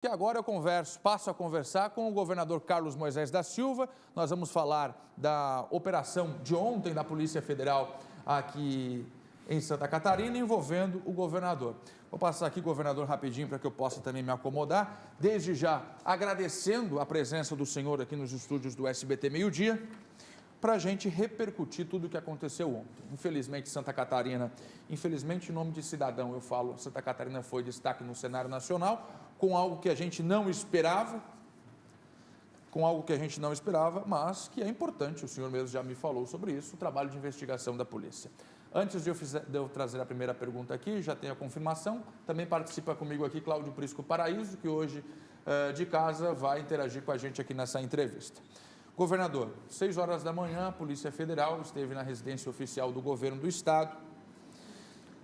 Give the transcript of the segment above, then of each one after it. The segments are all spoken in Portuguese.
Que agora passo a conversar com o governador Carlos Moisés da Silva. Nós vamos falar da operação de ontem da Polícia Federal aqui em Santa Catarina, envolvendo o governador. Vou passar aqui, governador, rapidinho para que eu possa também me acomodar. Desde já agradecendo a presença do senhor aqui nos estúdios do SBT Meio-Dia, para a gente repercutir tudo o que aconteceu ontem. Infelizmente, Santa Catarina, infelizmente, em nome de cidadão, eu falo, Santa Catarina foi destaque no cenário nacional, com algo que a gente não esperava, mas que é importante, o senhor mesmo já me falou sobre isso, o trabalho de investigação da polícia. Antes de eu trazer a primeira pergunta aqui, já tenho a confirmação, também participa comigo aqui Cláudio Prisco Paraíso, que hoje, de casa, vai interagir com a gente aqui nessa entrevista. Governador, 6 horas da manhã, a Polícia Federal esteve na residência oficial do governo do estado,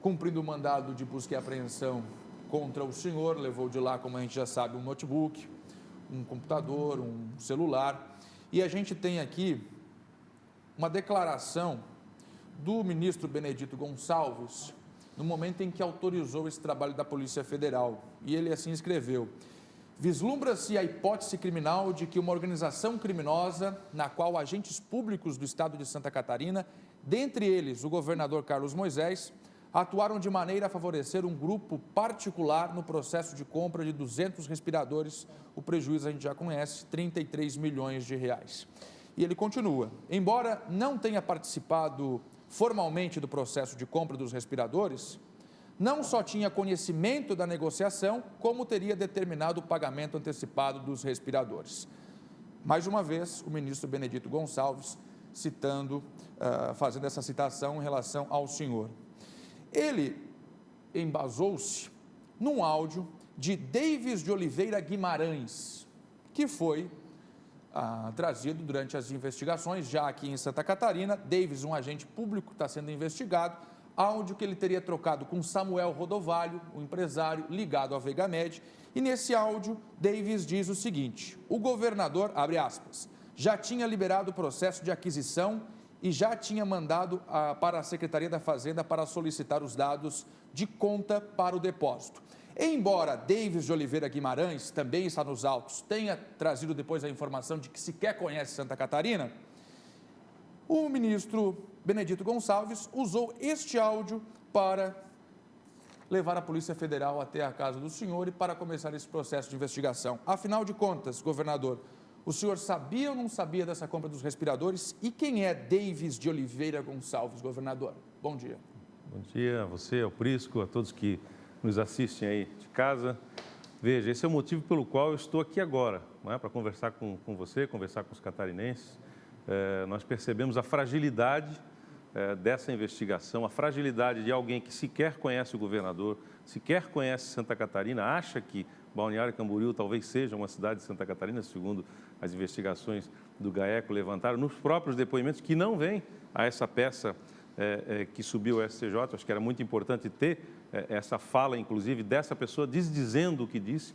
cumprindo o mandado de busca e apreensão contra o senhor, levou de lá, como a gente já sabe, um notebook, um computador, um celular, e a gente tem aqui uma declaração do ministro Benedito Gonçalves, no momento em que autorizou esse trabalho da Polícia Federal, e ele assim escreveu: vislumbra-se a hipótese criminal de que uma organização criminosa, na qual agentes públicos do estado de Santa Catarina, dentre eles o governador Carlos Moisés, atuaram de maneira a favorecer um grupo particular no processo de compra de 200 respiradores, o prejuízo a gente já conhece, 33 milhões de reais. E ele continua: embora não tenha participado formalmente do processo de compra dos respiradores, não só tinha conhecimento da negociação, como teria determinado o pagamento antecipado dos respiradores. Mais uma vez, o ministro Benedito Gonçalves fazendo essa citação em relação ao senhor. Ele embasou-se num áudio de Davis de Oliveira Guimarães, que foi trazido durante as investigações, já aqui em Santa Catarina. Davis, um agente público, está sendo investigado. Áudio que ele teria trocado com Samuel Rodovalho, um empresário ligado à Vegamed, e nesse áudio, Davis diz o seguinte: o governador, abre aspas, já tinha liberado o processo de aquisição e já tinha mandado para a Secretaria da Fazenda para solicitar os dados de conta para o depósito. Embora Davis de Oliveira Guimarães, também está nos autos, tenha trazido depois a informação de que sequer conhece Santa Catarina, o ministro Benedito Gonçalves usou este áudio para levar a Polícia Federal até a casa do senhor e para começar esse processo de investigação. Afinal de contas, governador, o senhor sabia ou não sabia dessa compra dos respiradores? E quem é Davis de Oliveira Gonçalves, governador? Bom dia. Bom dia a você, ao Prisco, a todos que nos assistem aí de casa. Veja, esse é o motivo pelo qual eu estou aqui agora, não é? Para conversar com você, conversar com os catarinenses. Nós percebemos a fragilidade dessa investigação, a fragilidade de alguém que sequer conhece o governador, sequer conhece Santa Catarina, acha que Balneário Camboriú talvez seja uma cidade de Santa Catarina, segundo as investigações do GAECO levantaram, nos próprios depoimentos, que não vêm a essa peça que subiu ao STJ. Acho que era muito importante ter essa fala, inclusive, dessa pessoa desdizendo o que disse.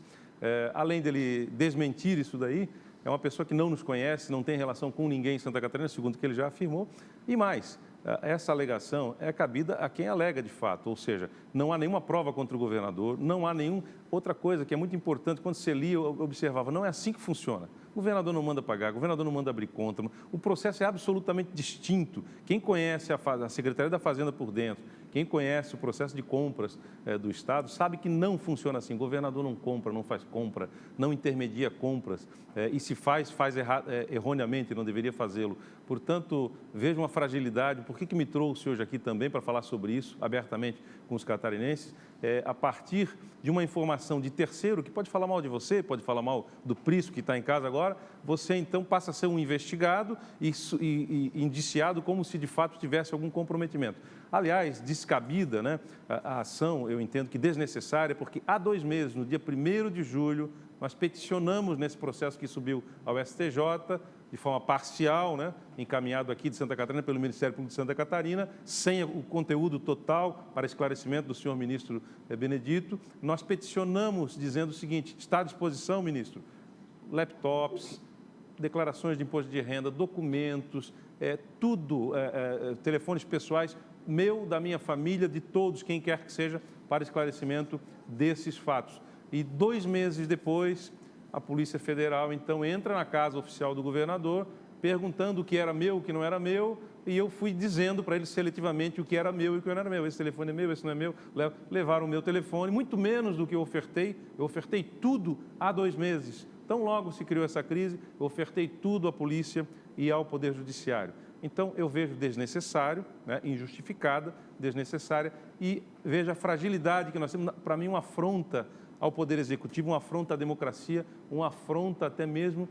Além dele desmentir isso daí, é uma pessoa que não nos conhece, não tem relação com ninguém em Santa Catarina, segundo o que ele já afirmou. E mais, essa alegação é cabida a quem alega de fato, ou seja, não há nenhuma prova contra o governador, não há nenhuma outra coisa que é muito importante, quando você lia, eu observava, não é assim que funciona. O governador não manda pagar, o governador não manda abrir conta, o processo é absolutamente distinto. Quem conhece a Secretaria da Fazenda por dentro, quem conhece o processo de compras do Estado, sabe que não funciona assim. O governador não compra, não faz compra, não intermedia compras, e se faz erroneamente, não deveria fazê-lo. Portanto, vejo uma fragilidade. Por que me trouxe hoje aqui também para falar sobre isso, abertamente, com os catarinenses? A partir de uma informação de terceiro, que pode falar mal de você, pode falar mal do Prisco, que está em casa agora, você então passa a ser um investigado e indiciado como se de fato tivesse algum comprometimento. Aliás, descabida, né, a ação, eu entendo que desnecessária, porque há 2 meses, no dia 1º de julho, nós peticionamos nesse processo que subiu ao STJ, de forma parcial, né, encaminhado aqui de Santa Catarina pelo Ministério Público de Santa Catarina, sem o conteúdo total para esclarecimento do senhor ministro Benedito. Nós peticionamos dizendo o seguinte: está à disposição, ministro, laptops, declarações de imposto de renda, documentos, tudo, telefones pessoais, meu, da minha família, de todos, quem quer que seja, para esclarecimento desses fatos. E 2 meses depois, a Polícia Federal, então, entra na casa oficial do governador, perguntando o que era meu, o que não era meu, e eu fui dizendo para eles seletivamente o que era meu e o que não era meu. Esse telefone é meu, esse não é meu. Levaram o meu telefone, muito menos do que eu ofertei tudo há 2 meses. Tão logo se criou essa crise, eu ofertei tudo à polícia e ao Poder Judiciário. Então, eu vejo desnecessário, né, injustificada, desnecessária, e vejo a fragilidade que nós temos, para mim, uma afronta ao Poder Executivo, uma afronta à democracia, uma afronta até mesmo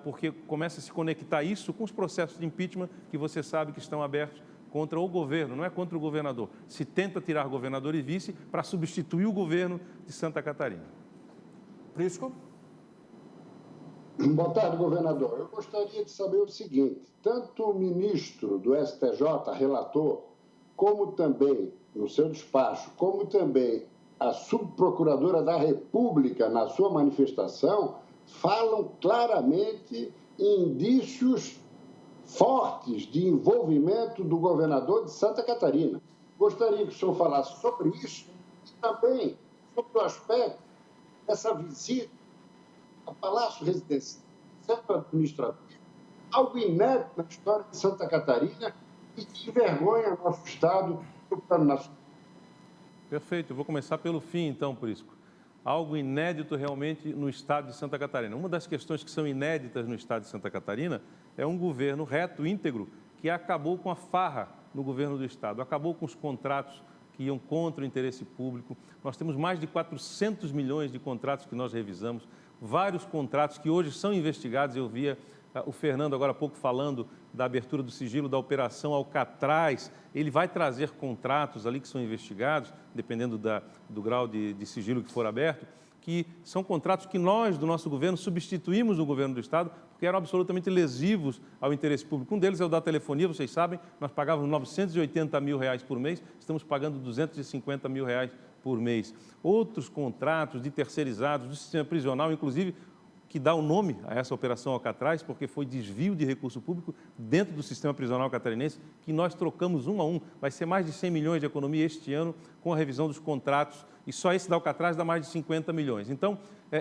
porque começa a se conectar isso com os processos de impeachment que você sabe que estão abertos contra o governo, não é contra o governador. Se tenta tirar governador e vice para substituir o governo de Santa Catarina. Prisco? Boa tarde, governador. Eu gostaria de saber o seguinte: tanto o ministro do STJ, relator, como também, no seu despacho, como também a subprocuradora da República, na sua manifestação, falam claramente em indícios fortes de envolvimento do governador de Santa Catarina. Gostaria que o senhor falasse sobre isso e também sobre o aspecto dessa visita ao Palácio Residencial, centro administrativo, algo inédito na história de Santa Catarina e que envergonha nosso Estado no plano nacional. Perfeito, eu vou começar pelo fim, então, Prisco. Algo inédito realmente no Estado de Santa Catarina. Uma das questões que são inéditas no Estado de Santa Catarina é um governo reto, íntegro, que acabou com a farra no governo do Estado, acabou com os contratos que iam contra o interesse público. Nós temos mais de 400 milhões de contratos que nós revisamos, vários contratos que hoje são investigados. Eu via o Fernando agora há pouco falando da abertura do sigilo da Operação Alcatraz. Ele vai trazer contratos ali que são investigados, dependendo do grau de sigilo que for aberto, que são contratos que nós, do nosso governo, substituímos no governo do Estado, porque eram absolutamente lesivos ao interesse público. Um deles é o da telefonia, vocês sabem, nós pagávamos R$980 mil por mês, estamos pagando R$250 mil por mês. Outros contratos de terceirizados do sistema prisional, inclusive, que dá o nome a essa Operação Alcatraz, porque foi desvio de recurso público dentro do sistema prisional catarinense, que nós trocamos 1 a 1. Vai ser mais de 100 milhões de economia este ano com a revisão dos contratos, e só esse da Alcatraz dá mais de 50 milhões. Então,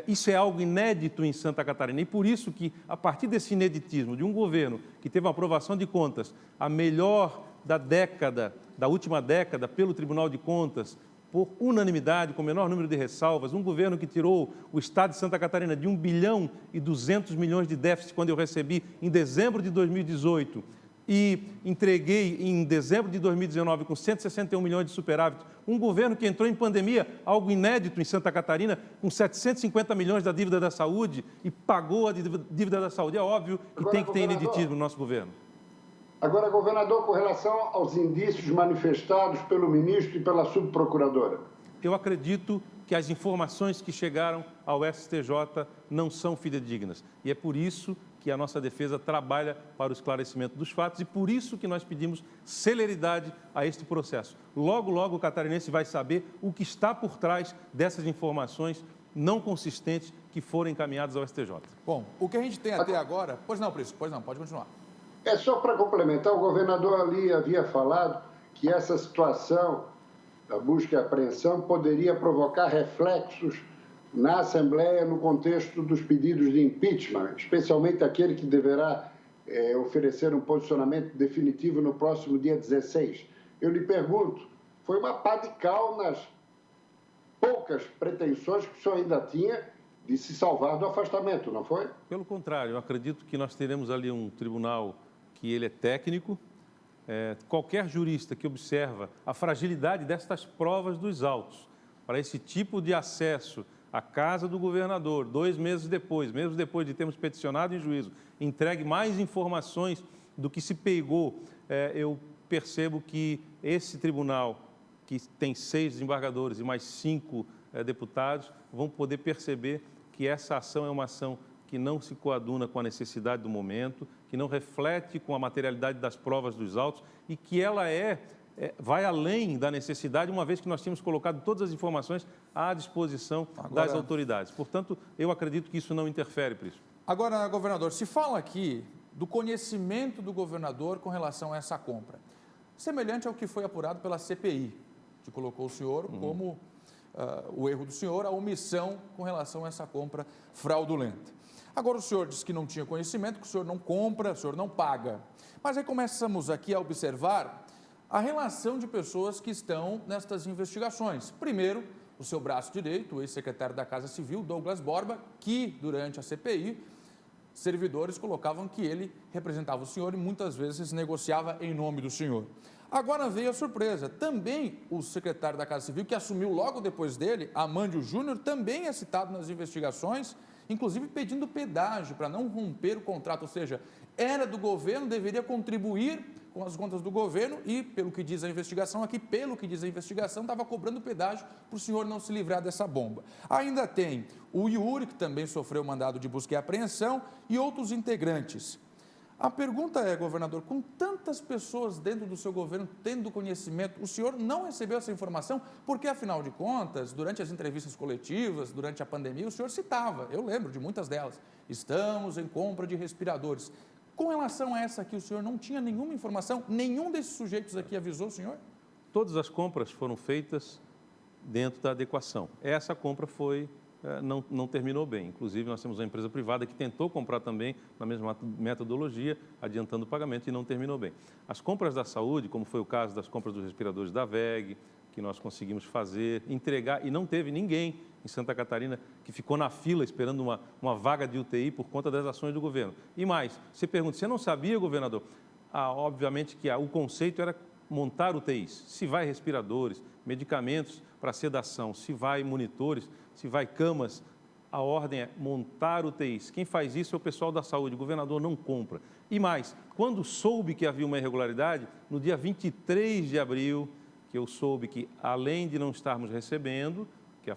isso é algo inédito em Santa Catarina, e por isso que, a partir desse ineditismo de um governo que teve uma aprovação de contas a melhor da última década, pelo Tribunal de Contas, por unanimidade, com o menor número de ressalvas, um governo que tirou o Estado de Santa Catarina de 1,2 bilhão de déficit, quando eu recebi em dezembro de 2018, e entreguei em dezembro de 2019 com 161 milhões de superávit, um governo que entrou em pandemia, algo inédito em Santa Catarina, com 750 milhões da dívida da saúde e pagou a dívida da saúde. É óbvio que tem que ter ineditismo no nosso governo. Agora, governador, com relação aos indícios manifestados pelo ministro e pela subprocuradora. Eu acredito que as informações que chegaram ao STJ não são fidedignas. E é por isso que a nossa defesa trabalha para o esclarecimento dos fatos e por isso que nós pedimos celeridade a este processo. Logo, logo o catarinense vai saber o que está por trás dessas informações não consistentes que foram encaminhadas ao STJ. Bom, o que a gente tem até agora... Pois não, Prisco, pois não, pode continuar. É só para complementar, o governador ali havia falado que essa situação da busca e apreensão poderia provocar reflexos na Assembleia no contexto dos pedidos de impeachment, especialmente aquele que deverá oferecer um posicionamento definitivo no próximo dia 16. Eu lhe pergunto, foi uma pá de cal nas poucas pretensões que o senhor ainda tinha de se salvar do afastamento, não foi? Pelo contrário, eu acredito que nós teremos ali um tribunal que ele é técnico. Qualquer jurista que observa a fragilidade destas provas dos autos para esse tipo de acesso à casa do governador, 2 meses depois, mesmo depois de termos peticionado em juízo, entregue mais informações do que se pegou, eu percebo que esse tribunal, que tem 6 desembargadores e mais 5 deputados, vão poder perceber que essa ação é uma ação que não se coaduna com a necessidade do momento, que não reflete com a materialidade das provas dos autos e que ela vai além da necessidade, uma vez que nós tínhamos colocado todas as informações à disposição das autoridades. Portanto, eu acredito que isso não interfere, Prisco. Agora, governador, se fala aqui do conhecimento do governador com relação a essa compra, semelhante ao que foi apurado pela CPI, que colocou o senhor como o erro do senhor, a omissão com relação a essa compra fraudulenta. Agora, o senhor disse que não tinha conhecimento, que o senhor não compra, o senhor não paga. Mas aí começamos aqui a observar a relação de pessoas que estão nestas investigações. Primeiro, o seu braço direito, o ex-secretário da Casa Civil, Douglas Borba, que, durante a CPI, servidores colocavam que ele representava o senhor e muitas vezes negociava em nome do senhor. Agora veio a surpresa. Também o secretário da Casa Civil, que assumiu logo depois dele, Amândio Júnior, também é citado nas investigações, inclusive pedindo pedágio para não romper o contrato, ou seja, era do governo, deveria contribuir com as contas do governo e, pelo que diz a investigação aqui, estava cobrando pedágio para o senhor não se livrar dessa bomba. Ainda tem o Yuri, que também sofreu mandado de busca e apreensão, e outros integrantes. A pergunta é, governador, com tantas pessoas dentro do seu governo tendo conhecimento, o senhor não recebeu essa informação? Porque, afinal de contas, durante as entrevistas coletivas, durante a pandemia, o senhor citava, eu lembro de muitas delas, estamos em compra de respiradores. Com relação a essa aqui, o senhor não tinha nenhuma informação? Nenhum desses sujeitos aqui avisou o senhor? Todas as compras foram feitas dentro da adequação. Essa compra não terminou bem. Inclusive, nós temos uma empresa privada que tentou comprar também na mesma metodologia, adiantando o pagamento e não terminou bem. As compras da saúde, como foi o caso das compras dos respiradores da VEG, que nós conseguimos fazer, entregar, e não teve ninguém em Santa Catarina que ficou na fila esperando uma vaga de UTI por conta das ações do governo. E mais, você pergunta, você não sabia, governador? Obviamente que o conceito era montar UTIs. Se vai respiradores, medicamentos para sedação, se vai monitores, se vai camas, a ordem é montar UTIs. Quem faz isso é o pessoal da saúde, o governador não compra. E mais, quando soube que havia uma irregularidade, no dia 23 de abril, que eu soube que, além de não estarmos recebendo, que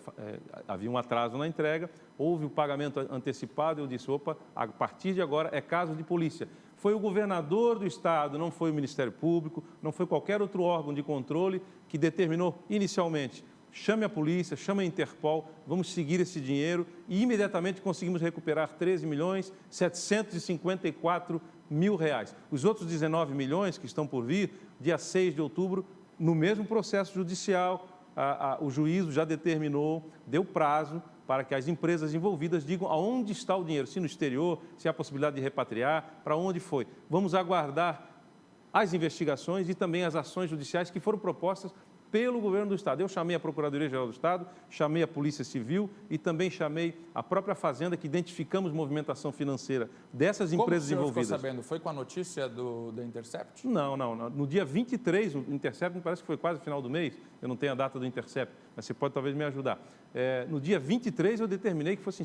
havia um atraso na entrega, houve o pagamento antecipado, eu disse, opa, a partir de agora é caso de polícia. Foi o governador do estado, não foi o Ministério Público, não foi qualquer outro órgão de controle que determinou inicialmente, chame a polícia, chame a Interpol, vamos seguir esse dinheiro e imediatamente conseguimos recuperar 13.754.000 reais. Os outros 19 milhões que estão por vir, dia 6 de outubro, no mesmo processo judicial, o juízo já determinou, deu prazo para que as empresas envolvidas digam aonde está o dinheiro, se no exterior, se há possibilidade de repatriar, para onde foi. Vamos aguardar as investigações e também as ações judiciais que foram propostas pelo governo do estado. Eu chamei a Procuradoria-Geral do Estado, chamei a Polícia Civil e também chamei a própria Fazenda, que identificamos movimentação financeira dessas empresas envolvidas. Como o senhor ficou sabendo? Foi com a notícia da Intercept? Não. No dia 23, o Intercept me parece que foi quase final do mês, eu não tenho a data do Intercept, mas você pode talvez me ajudar. No dia 23 eu determinei que fosse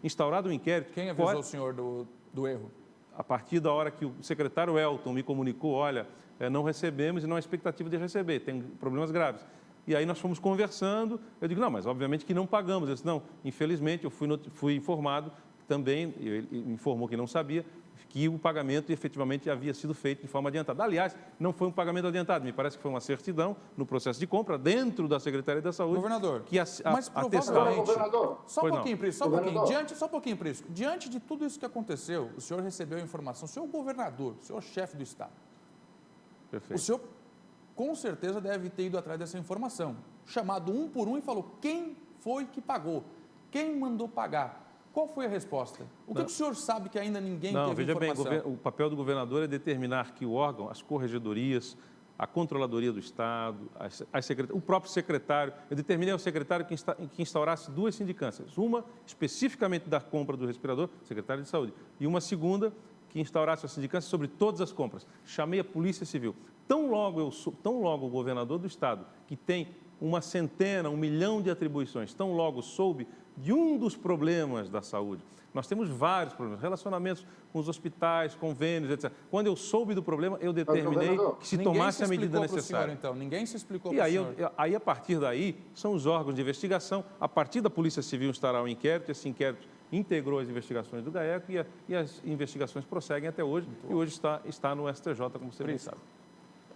instaurado um inquérito. Quem avisou o senhor do erro? A partir da hora que o secretário Elton me comunicou, olha, não recebemos e não há expectativa de receber, tem problemas graves. E aí nós fomos conversando, eu digo, não, mas obviamente que não pagamos. Eu disse, não, infelizmente eu fui informado também, ele informou que não sabia, que o pagamento efetivamente havia sido feito de forma adiantada. Aliás, não foi um pagamento adiantado, me parece que foi uma certidão no processo de compra dentro da Secretaria da Saúde. Governador, que mas provavelmente... Só um pouquinho, Prisco, diante de tudo isso que aconteceu, o senhor recebeu a informação, o senhor governador, o senhor chefe do Estado. Perfeito. O senhor, com certeza, deve ter ido atrás dessa informação, chamado um por um e falou quem foi que pagou, quem mandou pagar. Qual foi a resposta? O que o senhor sabe que ainda ninguém teve informação? Veja bem, o papel do governador é determinar que o órgão, as corregedorias, a Controladoria do Estado, o próprio secretário, eu determinei ao secretário que instaurasse duas sindicâncias, uma especificamente da compra do respirador, secretário de Saúde, e uma segunda que instaurasse a sindicância sobre todas as compras. Chamei a Polícia Civil. Tão logo o governador do Estado, que tem 100, 1 milhão de atribuições, tão logo soube de um dos problemas da saúde. Nós temos vários problemas, relacionamentos com os hospitais, convênios, etc. Quando eu soube do problema, eu determinei que se tomasse a medida necessária. Então, ninguém se explicou para o senhor. Aí, a partir daí, são os órgãos de investigação. A partir da Polícia Civil instaurar um inquérito, esse inquérito integrou as investigações do GAECO e as investigações prosseguem até hoje. E hoje está no STJ, como você bem sabe.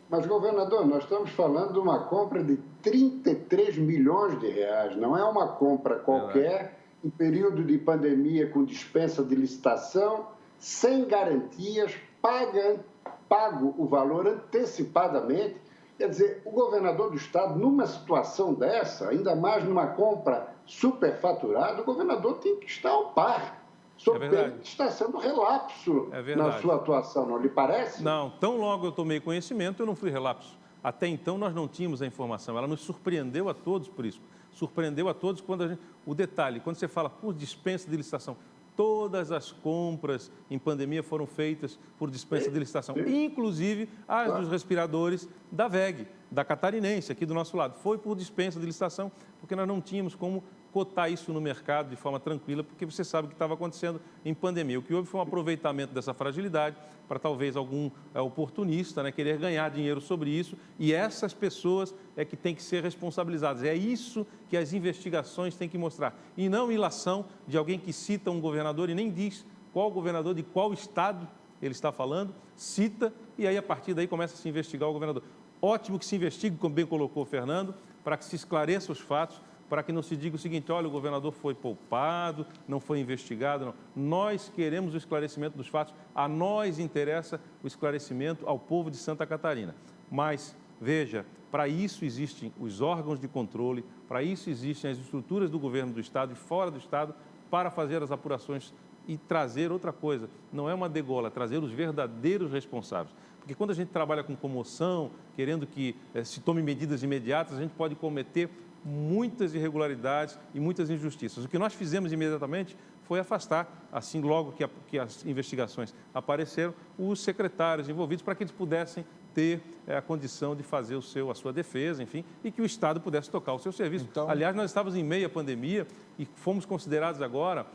Mas, governador, nós estamos falando de uma compra de 33 milhões de reais. Não é uma compra qualquer, em período de pandemia, com dispensa de licitação, sem garantias, pago o valor antecipadamente Quer dizer, o governador do estado, numa situação dessa, ainda mais numa compra superfaturada, o governador tem que estar ao par. Sob pena de estar sendo relapso na sua atuação, não lhe parece? Não, tão logo eu tomei conhecimento, eu não fui relapso. Até então nós não tínhamos a informação, ela nos surpreendeu a todos por isso. Surpreendeu a todos quando o detalhe, quando você fala por dispensa de licitação, todas as compras em pandemia foram feitas por dispensa de licitação, inclusive as dos respiradores da VEG, da Catarinense, aqui do nosso lado. Foi por dispensa de licitação, porque nós não tínhamos como cotar isso no mercado de forma tranquila, porque você sabe o que estava acontecendo em pandemia. O que houve foi um aproveitamento dessa fragilidade para talvez algum oportunista, né, querer ganhar dinheiro sobre isso, e essas pessoas é que têm que ser responsabilizadas. É isso que as investigações têm que mostrar, e não ilação de alguém que cita um governador e nem diz qual governador de qual estado ele está falando, cita, e aí a partir daí começa a se investigar o governador. Ótimo que se investigue, como bem colocou o Fernando, para que se esclareça os fatos, para que não se diga o seguinte, olha, o governador foi poupado, não foi investigado, não. Nós queremos o esclarecimento dos fatos, a nós interessa o esclarecimento ao povo de Santa Catarina. Mas, veja, para isso existem os órgãos de controle, para isso existem as estruturas do governo do Estado e fora do Estado, para fazer as apurações e trazer outra coisa. Não é uma degola, é trazer os verdadeiros responsáveis. Porque quando a gente trabalha com comoção, querendo que se tome medidas imediatas, a gente pode cometer muitas irregularidades e muitas injustiças. O que nós fizemos imediatamente foi afastar, assim logo que as investigações apareceram, os secretários envolvidos para que eles pudessem ter a condição de fazer a sua defesa, enfim, e que o Estado pudesse tocar o seu serviço. Então, aliás, nós estávamos em meia pandemia e fomos considerados agora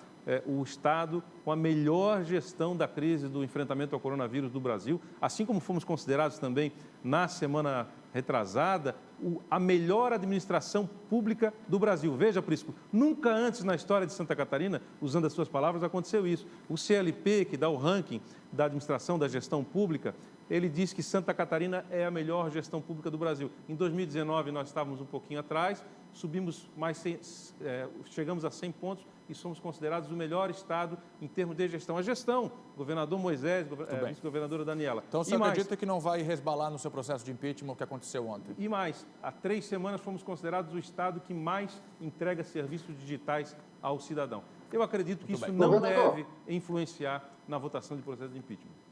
o Estado com a melhor gestão da crise do enfrentamento ao coronavírus do Brasil, assim como fomos considerados também na semana retrasada a melhor administração pública do Brasil. Veja, Prisco, nunca antes na história de Santa Catarina, usando as suas palavras, aconteceu isso. O CLP, que dá o ranking da administração da gestão pública, ele diz que Santa Catarina é a melhor gestão pública do Brasil. Em 2019 nós estávamos um pouquinho atrás, subimos chegamos a 100 pontos e somos considerados o melhor estado em termos de gestão. A gestão, governador Moisés, vice-governadora Daniela. Então você acredita que não vai resbalar no seu processo de impeachment o que aconteceu ontem? E mais, há 3 semanas fomos considerados o estado que mais entrega serviços digitais ao cidadão. Eu acredito que isso não deve influenciar na votação de processo de impeachment.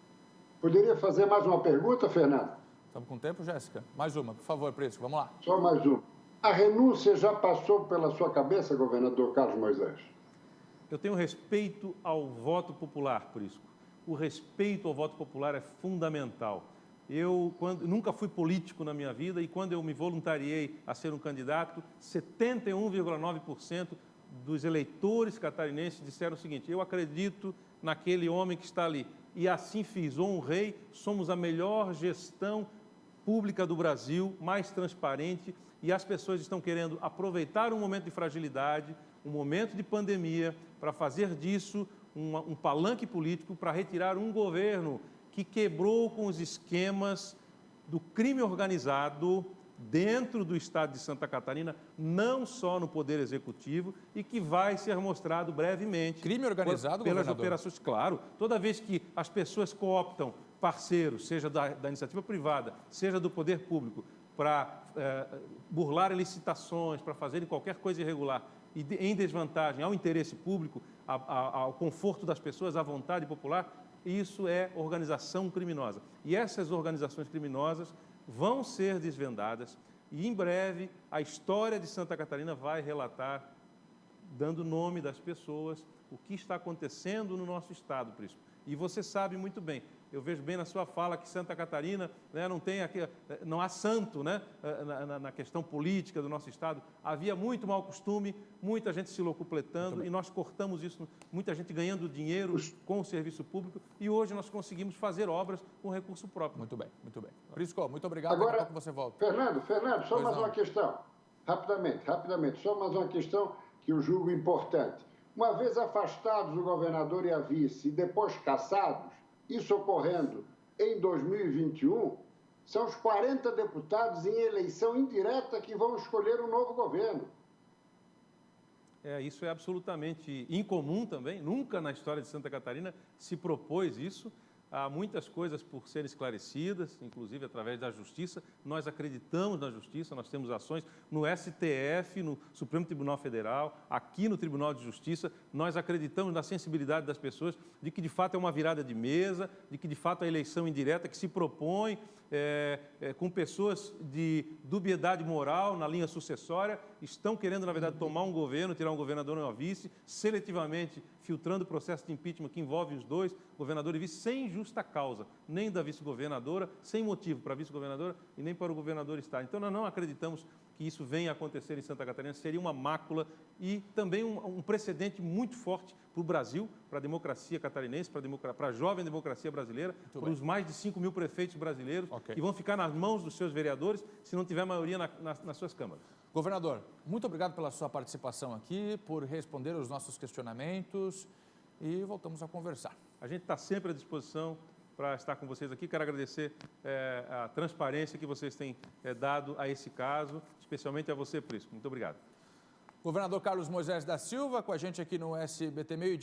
Poderia fazer mais uma pergunta, Fernando? Estamos com tempo, Jéssica? Mais uma, por favor, Prisco, vamos lá. Só mais uma. A renúncia já passou pela sua cabeça, governador Carlos Moisés? Eu tenho respeito ao voto popular, Prisco. O respeito ao voto popular é fundamental. Eu nunca fui político na minha vida e quando eu me voluntariei a ser um candidato, 71,9% dos eleitores catarinenses disseram o seguinte, eu acredito naquele homem que está ali. E assim fiz, honrei, somos a melhor gestão pública do Brasil, mais transparente, e as pessoas estão querendo aproveitar um momento de fragilidade, um momento de pandemia, para fazer disso um palanque político, para retirar um governo que quebrou com os esquemas do crime organizado dentro do estado de Santa Catarina, não só no Poder Executivo, e que vai ser mostrado brevemente. Crime organizado, pelas governador? Operações, claro. Toda vez que as pessoas cooptam parceiros, seja da iniciativa privada, seja do poder público, para burlar licitações, para fazerem qualquer coisa irregular, e em desvantagem ao interesse público, ao conforto das pessoas, à vontade popular, isso é organização criminosa. E essas organizações criminosas vão ser desvendadas e, em breve, a história de Santa Catarina vai relatar, dando nome das pessoas, o que está acontecendo no nosso estado, Prisco. E você sabe muito bem, eu vejo bem na sua fala que Santa Catarina, né, não há santo, né, na questão política do nosso estado. Havia muito mau costume, muita gente se locupletando e nós cortamos isso, muita gente ganhando dinheiro com o serviço público e hoje nós conseguimos fazer obras com recurso próprio. Muito bem, muito bem. Prisco, muito obrigado. Agora, daqui a pouco você volta. Fernando, só mais uma questão. Rapidamente, só mais uma questão que eu julgo importante. Uma vez afastados o governador e a vice e depois cassados, isso ocorrendo em 2021, são os 40 deputados em eleição indireta que vão escolher um novo governo. Isso é absolutamente incomum também, nunca na história de Santa Catarina se propôs isso. Há muitas coisas por serem esclarecidas, inclusive através da Justiça. Nós acreditamos na Justiça, nós temos ações no STF, no Supremo Tribunal Federal, aqui no Tribunal de Justiça. Nós acreditamos na sensibilidade das pessoas, de que de fato é uma virada de mesa, de que de fato a eleição indireta que se propõe com pessoas de dubiedade moral na linha sucessória, estão querendo, na verdade, tomar um governo, tirar um governador e uma vice, seletivamente filtrando o processo de impeachment que envolve os dois, governador e vice, sem justa causa, nem da vice-governadora, sem motivo para a vice-governadora e nem para o governador estar. Então, nós não acreditamos que isso venha a acontecer em Santa Catarina, seria uma mácula e também um precedente muito forte para o Brasil, para a democracia catarinense, para a jovem democracia brasileira, para os mais de 5 mil prefeitos brasileiros que vão ficar nas mãos dos seus vereadores se não tiver maioria nas suas câmaras. Governador, muito obrigado pela sua participação aqui, por responder os nossos questionamentos e voltamos a conversar. A gente está sempre à disposição para estar com vocês aqui. Quero agradecer a transparência que vocês têm dado a esse caso, especialmente a você, Prisco. Muito obrigado. Governador Carlos Moisés da Silva, com a gente aqui no SBT Meio-Dia.